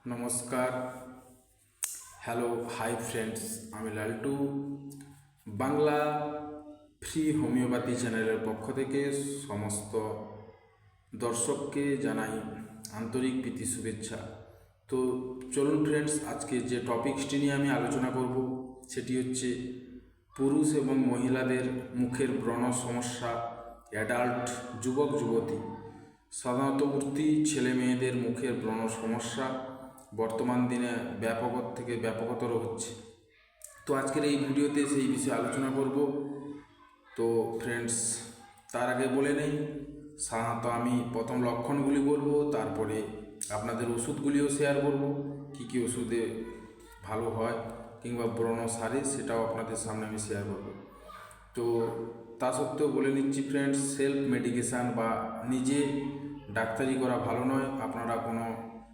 নমস্কার, hello, hi friends. আমি লালটু Bangla free homeopathy চ্যানেলের পক্ষ থেকে সমস্ত দর্শককে জানাই আন্তরিক প্রীতি শুভেচ্ছা। তো চলুন ফ্রেন্ডস, আজকে যে টপিকসটি নিয়ে আমি আলোচনা করব সেটি হচ্ছে পুরুষ এবং মহিলাদের মুখের ব্রণ সমস্যা, অ্যাডাল্ট যুবক যুবতী, সাধারণত উঠতি ছেলে মেয়েদের মুখের ব্রণ সমস্যা বর্তমান দিনে ব্যাপকত থেকে ব্যাপকতর হচ্ছে। তো আজকের এই ভিডিওতে সেই বিষয়ে আলোচনা করব। তো ফ্রেন্ডস, তার আগে বলে নেই, সাধারণত আমি প্রথম লক্ষণগুলি বলবো, তারপরে আপনাদের ওষুধগুলিও শেয়ার করব, কী কী ওষুধে ভালো হয় কিংবা ব্রণ সারে সেটাও আপনাদের সামনে আমি শেয়ার করব। তো তা সত্ত্বেও বলে নিচ্ছি ফ্রেন্ডস, সেলফ মেডিকেশান বা নিজে ডাক্তারি করা ভালো নয়। আপনারা কোনো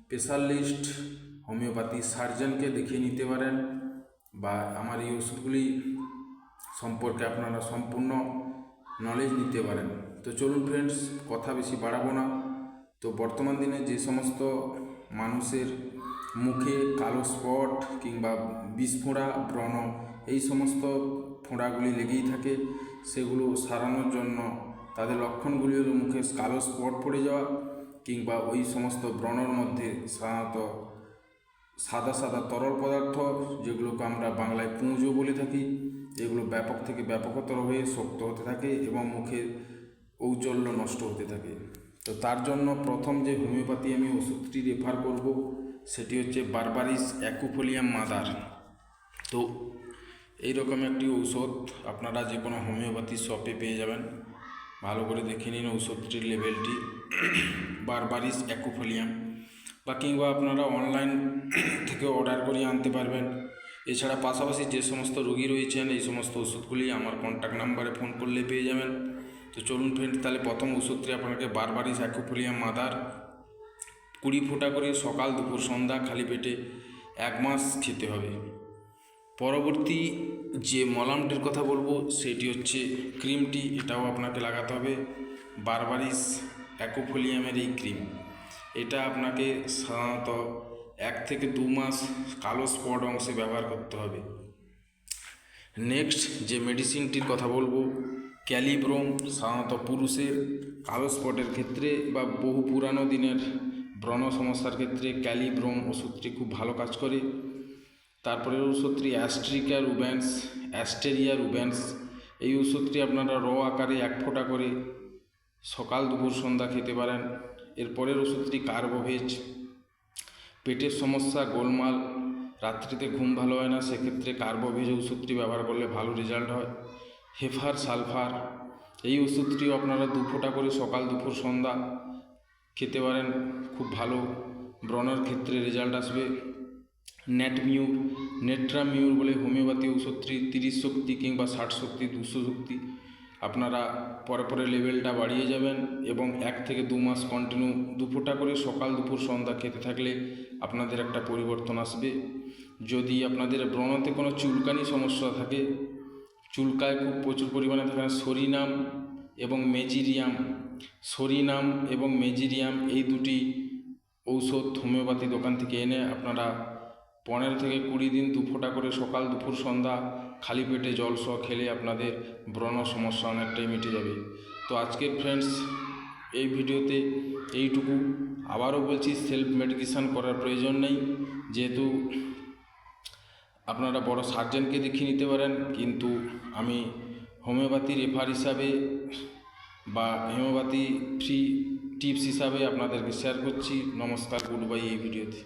স্পেশালিস্ট হোমিওপ্যাথি সার্জনকে দেখিয়ে নিতে পারেন বা আমার এই ওষুধগুলি সম্পর্কে আপনারা সম্পূর্ণ নলেজ নিতে পারেন। তো চলুন ফ্রেন্ডস, কথা বেশি বাড়াবো না। তো বর্তমান দিনে যে সমস্ত মানুষের মুখে কালো স্পট কিংবা বিষফোঁড়া, ব্রণ, এই সমস্ত ফোঁড়াগুলি লেগেই থাকে, সেগুলো সারানোর জন্য তাদের লক্ষণগুলি হলো মুখে কালো স্পট পড়ে যাওয়া কিংবা ওই সমস্ত ব্রণর মধ্যে সাধারণত সাদা সাদা তরল পদার্থ, যেগুলোকে আমরা বাংলায় পুঁজও বলে থাকি, এগুলো ব্যাপক থেকে ব্যাপকতর হয়ে শক্ত হতে থাকে এবং মুখে ঔজ্জ্বল্য নষ্ট হতে থাকে। তো তার জন্য প্রথম যে হোমিওপ্যাথি আমি ওষুধটি রেফার করব সেটি হচ্ছে বারবারিস অ্যাকুফোলিয়াম মাদার। তো এইরকম একটি ঔষধ আপনারা যে কোনো হোমিওপ্যাথি শপে পেয়ে যাবেন। ভালো করে দেখে নিন ঔষধটির লেভেলটি, বারবারিস অ্যাকুফোলিয়াম, বা কিংবা আপনারা অনলাইন থেকে অর্ডার করিয়ে আনতে পারবেন। এছাড়া পাশাপাশি যে সমস্ত রোগী রয়েছেন এই সমস্ত ওষুধগুলি আমার কন্ট্যাক্ট নাম্বারে ফোন করলে পেয়ে যাবেন। তো চলুন ফ্রেন্ড, তাহলে প্রথম ওষুধটি আপনাকে বারবারিস অ্যাকুফোলিয়াম মাদার 20 ফোঁটা করে সকাল দুপুর সন্ধ্যা খালি পেটে 1 মাস খেতে হবে। পরবর্তী যে মলমটির কথা বলবো সেটি হচ্ছে ক্রিমটি, এটাও আপনাকে লাগাতে হবে বারবারিস অ্যাকুফোলিয়ামের এই ক্রিম। এটা আপনাকে সাধারণত 1 থেকে 2 মাস কালো স্পট অংশে ব্যবহার করতে হবে। নেক্সট যে মেডিসিনটির কথা বলবো ক্যালিব্রোম, সাধারণত পুরুষের কালো স্পটের ক্ষেত্রে বা বহু পুরানো দিনের ব্রণ সমস্যার ক্ষেত্রে ক্যালিব্রোম ওষুধটি খুব ভালো কাজ করে। তারপরের ওষুধটি অ্যাস্টেরিয়া রুবেন্স, এই ওষুধটি আপনারা আকারে 1 ফোঁটা করে সকাল দুপুর সন্ধ্যা খেতে পারেন। এরপরের ওষুধটি কার্বোভেজ, পেটের সমস্যা, গোলমাল, রাত্রিতে ঘুম ভালো হয় না, সেক্ষেত্রে কার্বোভেজ ওষুধটি ব্যবহার করলে ভালো রেজাল্ট হয়। হেফার সালফার, এই ওষুধটিও আপনারা 2 ফোঁটা করে সকাল দুপুর সন্ধ্যা খেতে পারেন, খুব ভালো ব্রণের ক্ষেত্রে রেজাল্ট আসবে। নেট্রামিউর বলে হোমিওপ্যাথি ওষুধটি 30 শক্তি কিংবা 60 শক্তি, 200 শক্তি, আপনারা পরে পরে লেভেলটা বাড়িয়ে যাবেন এবং 1 থেকে 2 মাস কন্টিনিউ 2 ফোঁটা করে সকাল দুপুর সন্ধ্যা খেতে থাকলে আপনাদের একটা পরিবর্তন আসবে। যদি আপনাদের ব্রণতে কোনো চুলকানি সমস্যা থাকে, চুলকায় খুব প্রচুর পরিমাণে থাকে, সরিনাম এবং মেজিরিয়াম এই দুটি ঔষধ হোমিওপ্যাথি দোকান থেকে এনে আপনারা 15 থেকে 20 দিন 2 ফোঁটা করে সকাল দুপুর সন্ধ্যা খালি পেটে জল সহ খেলে আপনাদের ব্রণ সমস্যা অনেকটাই মিটে যাবে। তো আজকের ফ্রেন্ডস এই ভিডিওতে এইটুকু। আবারও বলছি, সেলফ মেডিকেশান করার প্রয়োজন নেই, যেহেতু আপনারা বড় সার্জনকে দেখিয়ে নিতে পারেন, কিন্তু আমি হোমিওপ্যাথি রেফার হিসাবে বা হোমিওপ্যাথি ফ্রি টিপস হিসাবে আপনাদেরকে শেয়ার করছি। নমস্কার, গুড বাই এই ভিডিওতে।